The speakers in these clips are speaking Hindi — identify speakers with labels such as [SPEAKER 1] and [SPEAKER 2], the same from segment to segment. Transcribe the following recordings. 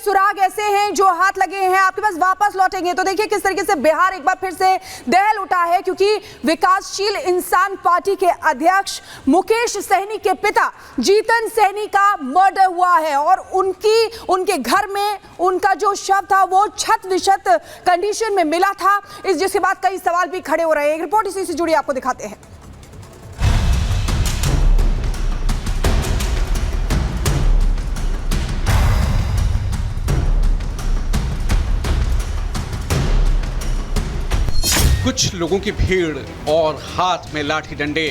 [SPEAKER 1] सुराग ऐसे हैं जो हाथ लगे हैं आपके पास वापस लौटेंगे। तो देखिए किस तरीके से बिहार एक बार फिर से दहल उठा है, क्योंकि विकासशील इंसान पार्टी के अध्यक्ष मुकेश सहनी के पिता जीतन सहनी का मर्डर हुआ है और उनके घर में उनका जो शव था वो क्षत विक्षत कंडीशन में मिला था, जिसके बाद कई सवाल भी खड़े हो रहे हैं। एक रिपोर्ट इसी से जुड़ी आपको दिखाते हैं।
[SPEAKER 2] कुछ लोगों की भीड़ और हाथ में लाठी डंडे।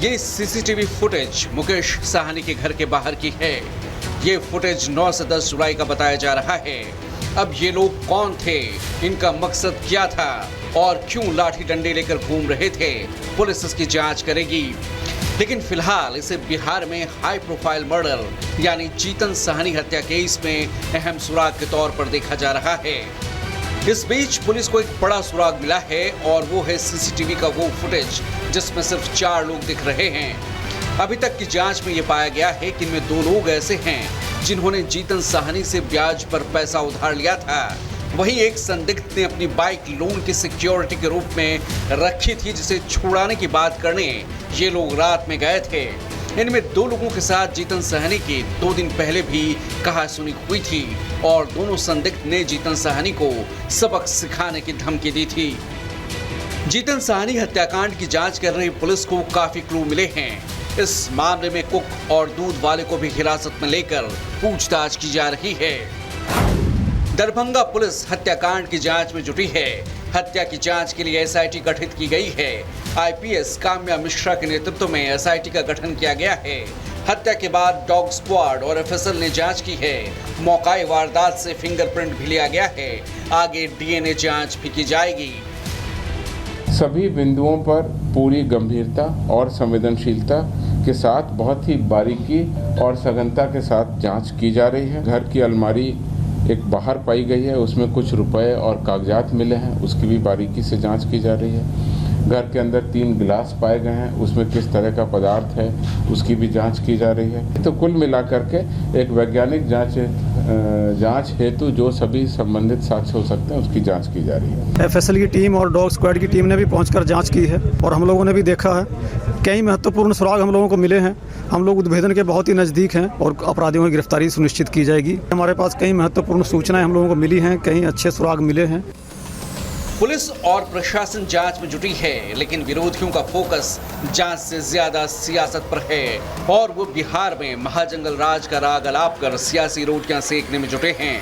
[SPEAKER 2] ये सीसीटीवी फुटेज मुकेश साहनी के घर के बाहर की है। ये फुटेज 9 से 10 जुलाई का बताया जा रहा है। अब ये लोग कौन थे, इनका मकसद क्या था और क्यों लाठी डंडे लेकर घूम रहे थे, पुलिस इसकी जांच करेगी। लेकिन फिलहाल इसे बिहार में हाई प्रोफाइल मर्डर यानी जीतन साहनी हत्या केस में अहम सुराग के तौर पर देखा जा रहा है। इस बीच पुलिस को एक बड़ा सुराग मिला है और वो है सीसीटीवी का वो फुटेज जिसमें सिर्फ 4 लोग दिख रहे हैं। अभी तक की जांच में ये पाया गया है कि इनमें 2 लोग ऐसे हैं जिन्होंने जीतन साहनी से ब्याज पर पैसा उधार लिया था। वहीं एक संदिग्ध ने अपनी बाइक लोन की सिक्योरिटी के रूप में रखी थी, जिसे छुड़ाने की बात करने ये लोग रात में गए थे। इनमें 2 लोगों के साथ जीतन साहनी की 2 दिन पहले भी कहासुनी हुई थी और दोनों संदिग्ध ने जीतन साहनी को सबक सिखाने की धमकी दी थी। जीतन साहनी हत्याकांड की जांच कर रही पुलिस को काफी क्लू मिले हैं। इस मामले में कुक और दूध वाले को भी हिरासत में लेकर पूछताछ की जा रही है। दरभंगा पुलिस हत्याकांड की जांच में जुटी है। हत्या की जांच के लिए एसआईटी गठित की गई है। आईपीएस काम्या मिश्रा के नेतृत्व में एसआईटी का गठन किया गया है। हत्या के बाद डॉग स्क्वाड और एफएसएल ने जांच की है। मौकाए वारदात से फिंगरप्रिंट भी लिया गया है। आगे डीएनए जांच भी की जाएगी।
[SPEAKER 3] सभी बिंदुओं पर पूरी गंभीरता और संवेदनशीलता के साथ बहुत ही बारीकी और सघनता के साथ जांच की जा रही है। घर की अलमारी एक बाहर पाई गई है, उसमें कुछ रुपए और कागजात मिले हैं, उसकी भी बारीकी से जांच की जा रही है। घर के अंदर 3 गिलास पाए गए हैं, उसमें किस तरह का पदार्थ है उसकी भी जांच की जा रही है। तो कुल मिलाकर के एक वैज्ञानिक जांच हेतु जो सभी संबंधित साक्ष्य हो सकते हैं उसकी जांच की जा रही है।
[SPEAKER 4] एफएसएल की टीम और डॉग स्क्वाड की टीम ने भी पहुंचकर जांच की है और हम लोगों ने भी देखा है कई महत्वपूर्ण सुराग हम लोगों को मिले हैं। हम लोग उद्भेदन के बहुत ही नज़दीक हैं और अपराधियों की गिरफ्तारी सुनिश्चित की जाएगी। हमारे पास कई महत्वपूर्ण सूचनाएं हम लोगों को मिली हैं, कई अच्छे सुराग मिले हैं।
[SPEAKER 2] पुलिस और प्रशासन जांच में जुटी है, लेकिन विरोधियों का फोकस जांच से ज्यादा सियासत पर है और वो बिहार में महाजंगल राज का राग अलाप कर सियासी रोटियां सेकने में जुटे हैं।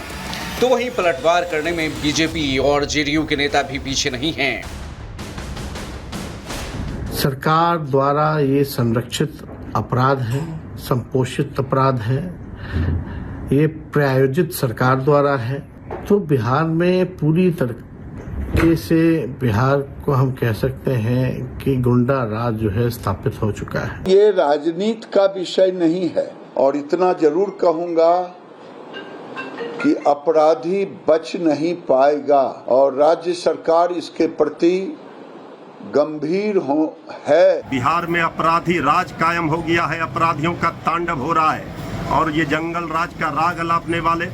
[SPEAKER 2] तो वहीं पलटवार करने में बीजेपी और जेडीयू के नेता भी पीछे नहीं हैं।
[SPEAKER 5] सरकार द्वारा ये संरक्षित अपराध है, संपोषित अपराध है, ये प्रायोजित सरकार द्वारा है। तो बिहार में पूरी तरीके से बिहार को हम कह सकते हैं कि गुंडा राज जो है स्थापित हो चुका है।
[SPEAKER 6] ये राजनीति का विषय नहीं है और इतना जरूर कहूंगा कि अपराधी बच नहीं पाएगा और राज्य सरकार इसके प्रति गंभीर है।
[SPEAKER 7] बिहार में अपराधी राज कायम हो गया है, अपराधियों का तांडव हो रहा है और ये जंगल राज का राग अलापने वाले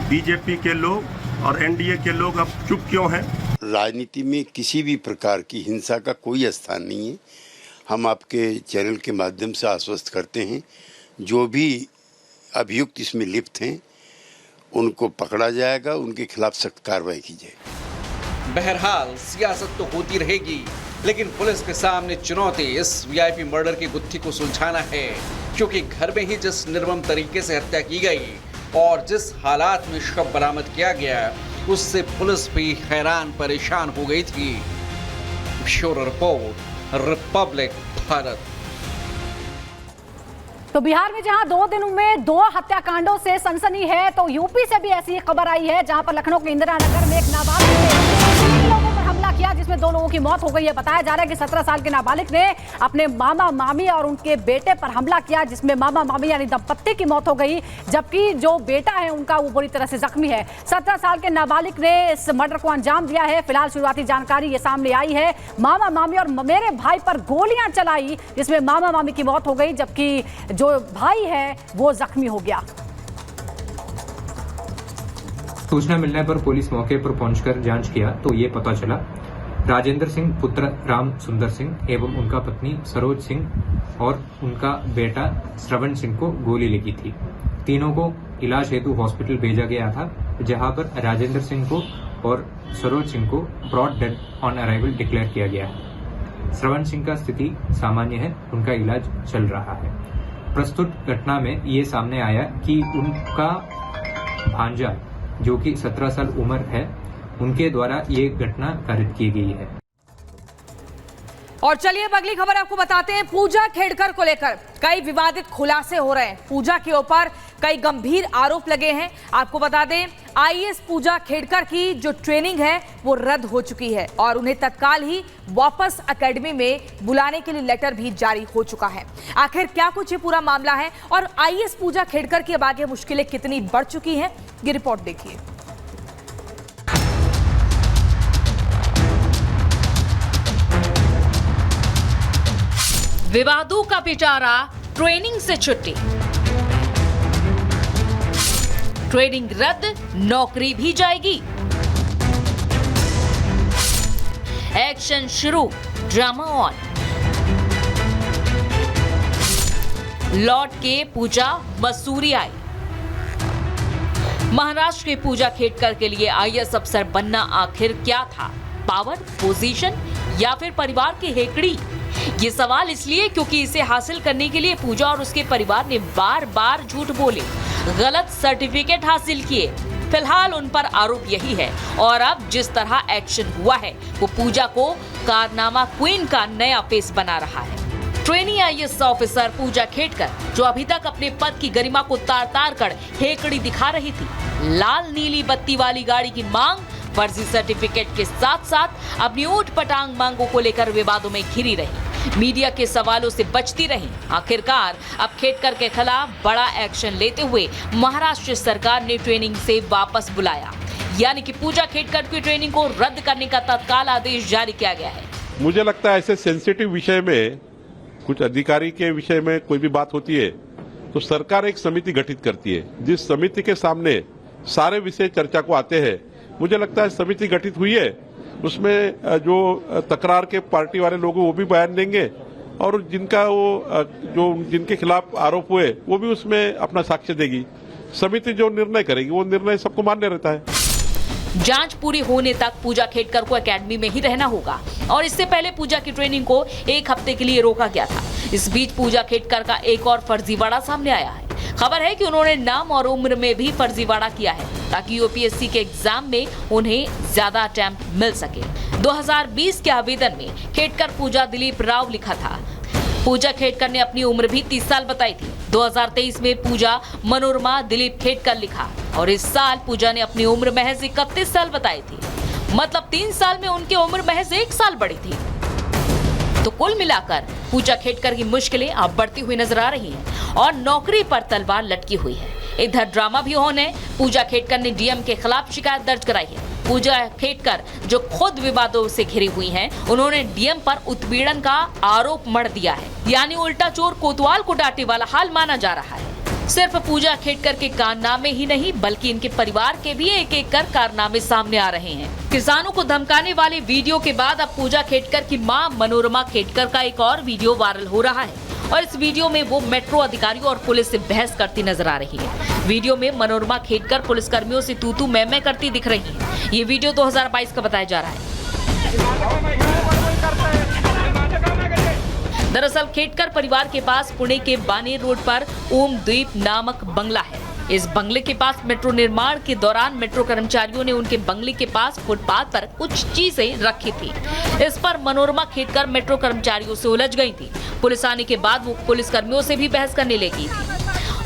[SPEAKER 7] बीजेपी के लोग और एनडीए के लोग अब चुप क्यों हैं?
[SPEAKER 8] राजनीति में किसी भी प्रकार की हिंसा का कोई स्थान नहीं है। हम आपके चैनल के माध्यम से आश्वस्त करते हैं जो भी अभियुक्त इसमें लिप्त हैं उनको पकड़ा जाएगा, उनके खिलाफ सख्त कार्रवाई की जाएगी।
[SPEAKER 2] बहरहाल सियासत तो होती रहेगी, लेकिन पुलिस के सामने चुनौती इस वीआईपी मर्डर की गुत्थी को सुलझाना है, क्योंकि घर में ही जिस निर्मम तरीके से हत्या की गई और जिस हालात में शव बरामद किया गया उससे पुलिस भी हैरान परेशान हो गई थी। Bureau report, Republic Bharat.
[SPEAKER 9] तो बिहार में जहां 2 दिनों में 2 हत्याकांडों से सनसनी है, तो यूपी से भी ऐसी खबर आई है जहां पर लखनऊ के इंदिरा नगर में एक नाबालिग ने 3 लोगों पर हमला किया जिसमें 2 लोगों की मौत हो गई है। बताया जा रहा है कि 17 साल के नाबालिग ने अपने मामा मामी और उनके बेटे पर हमला किया जिसमें मामा मामी यानी दंपत्ति की मौत हो गई, जबकि जो बेटा है उनका वो बुरी तरह से जख्मी है। 17 साल के नाबालिग ने इस मर्डर को अंजाम दिया है। फिलहाल शुरुआती जानकारी ये सामने आई है, मामा मामी और मेरे भाई पर गोलियां चलाई जिसमें मामा मामी की मौत हो गई, जबकि जो भाई है वो जख्मी हो गया।
[SPEAKER 10] सूचना मिलने पर पुलिस मौके पर पहुंचकर जांच किया तो ये पता चला राजेंद्र सिंह पुत्र राम सुंदर सिंह एवं उनका पत्नी सरोज सिंह और उनका बेटा श्रवण सिंह को गोली लगी थी। तीनों को इलाज हेतु हॉस्पिटल भेजा गया था, जहां पर राजेंद्र सिंह को और सरोज सिंह को broad dead on arrival declare किया गया है। श्रवण सिंह का स्थिति सामान्य है, उनका इलाज चल रहा है। प्रस्तुत घटना में ये सामने आया कि उनका भांजा जो कि 17 साल उम्र है, उनके द्वारा ये घटना कारित की गई है।
[SPEAKER 1] और चलिए अब अगली खबर आपको बताते हैं। पूजा खेड़कर को लेकर कई विवादित खुलासे हो रहे हैं। पूजा के ऊपर कई गंभीर आरोप लगे हैं। आपको बता दें, आईएएस पूजा खेड़कर की जो ट्रेनिंग है वो रद्द हो चुकी है और उन्हें तत्काल ही वापस एकेडमी में बुलाने के लिए लेटर भी जारी हो चुका है। आखिर क्या कुछ ये पूरा मामला है और आईएएस पूजा खेड़कर की अब आगे मुश्किलें कितनी बढ़ चुकी हैं, ये रिपोर्ट देखिए।
[SPEAKER 11] विवादों का पिटारा, ट्रेनिंग से छुट्टी, ट्रेनिंग रद्द, नौकरी भी जाएगी। एक्शन शुरू, ड्रामा ऑन। लौट के पूजा मसूरी आई। महाराष्ट्र के पूजा खेड़कर के लिए आईएएस अफसर बनना आखिर क्या था? पावर, पोजीशन या फिर परिवार की हेकड़ी? ये सवाल इसलिए क्योंकि इसे हासिल करने के लिए पूजा और उसके परिवार ने बार बार झूठ बोले, गलत सर्टिफिकेट हासिल किए। फिलहाल उन पर आरोप यही है और अब जिस तरह एक्शन हुआ है वो पूजा को कारनामा क्वीन का नया फेस बना रहा है। ट्रेनी आईएएस ऑफिसर पूजा खेड़कर, जो अभी तक अपने पद की गरिमा को तार तार कर हेकड़ी दिखा रही थी, लाल नीली बत्ती वाली गाड़ी की मांग, फर्जी सर्टिफिकेट के साथ साथ अपनी ऊट पटांग मांगों को लेकर विवादों में घिरी रही, मीडिया के सवालों से बचती रही। आखिरकार अब खेड़कर के खिलाफ बड़ा एक्शन लेते हुए महाराष्ट्र सरकार ने ट्रेनिंग से वापस बुलाया, यानी कि पूजा खेड़कर की ट्रेनिंग को रद्द करने का तत्काल आदेश जारी किया गया है।
[SPEAKER 12] मुझे लगता है ऐसे सेंसिटिव विषय में, कुछ अधिकारी के विषय में कोई भी बात होती है तो सरकार एक समिति गठित करती है, जिस समिति के सामने सारे विषय चर्चा को आते हैं। मुझे लगता है समिति गठित हुई है, उसमें जो तकरार के पार्टी वाले लोग वो भी बयान देंगे और जिनके खिलाफ आरोप हुए वो भी उसमें अपना साक्ष्य देगी। समिति जो निर्णय करेगी वो निर्णय सबको मान्य रहता है।
[SPEAKER 11] जांच पूरी होने तक पूजा खेड़कर को एकेडमी में ही रहना होगा और इससे पहले पूजा की ट्रेनिंग को 1 हफ्ते के लिए रोका गया था। इस बीच पूजा खेड़कर का एक और फर्जीवाड़ा सामने आया है। खबर है कि उन्होंने नाम और उम्र में भी फर्जीवाड़ा किया है ताकि यूपीएससी के एग्जाम में उन्हें ज्यादा अटेम्प्ट मिल सके। 2020 के आवेदन में खेड़कर पूजा दिलीप राव लिखा था। पूजा खेड़कर ने अपनी उम्र भी 30 साल बताई थी। 2023 में पूजा मनोरमा दिलीप खेड़कर लिखा और इस साल पूजा ने अपनी उम्र महज 31 साल बताई थी। मतलब 3 साल में उनकी उम्र महज 1 साल बढ़ी थी। तो कुल मिलाकर पूजा खेड़कर की मुश्किलें अब बढ़ती हुई नजर आ रही हैं और नौकरी पर तलवार लटकी हुई है। इधर ड्रामा भी होने, पूजा खेड़कर ने डीएम के खिलाफ शिकायत दर्ज कराई है। पूजा खेड़कर जो खुद विवादों से घिरी हुई हैं, उन्होंने डीएम पर उत्पीड़न का आरोप मढ़ दिया है, यानी उल्टा चोर कोतवाल को डांटे वाला हाल माना जा रहा है। सिर्फ पूजा खेड़कर के कारनामे ही नहीं बल्कि इनके परिवार के भी एक एक कर कारनामे सामने आ रहे हैं। किसानों को धमकाने वाले वीडियो के बाद अब पूजा खेड़कर की मां मनोरमा खेड़कर का एक और वीडियो वायरल हो रहा है और इस वीडियो में वो मेट्रो अधिकारियों और पुलिस से बहस करती नजर आ रही है। वीडियो में मनोरमा खेड़कर पुलिस कर्मियों से तू-तू मैं करती दिख रही है। ये वीडियो 2022 का बताया जा रहा है। दरअसल खेड़कर परिवार के पास पुणे के बानेर रोड पर ओमद्वीप नामक बंगला है। इस बंगले के पास मेट्रो निर्माण के दौरान मेट्रो कर्मचारियों ने उनके बंगले के पास फुटपाथ पर कुछ चीजें रखी थी। इस पर मनोरमा खेड़कर मेट्रो कर्मचारियों से उलझ गई थी। पुलिस आने के बाद वो पुलिस कर्मियों से भी बहस करने लगी थी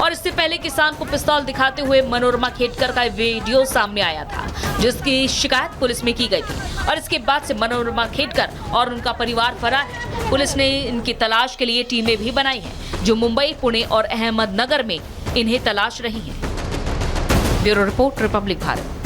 [SPEAKER 11] और इससे पहले किसान को पिस्तौल दिखाते हुए मनोरमा खेड़कर का वीडियो सामने आया था, जिसकी शिकायत पुलिस में की गई थी और इसके बाद से मनोरमा खेड़कर और उनका परिवार फरार है। पुलिस ने इनकी तलाश के लिए टीमें भी बनाई हैं, जो मुंबई, पुणे और अहमदनगर में इन्हें तलाश रही हैं। Bureau report, Republic Bharat.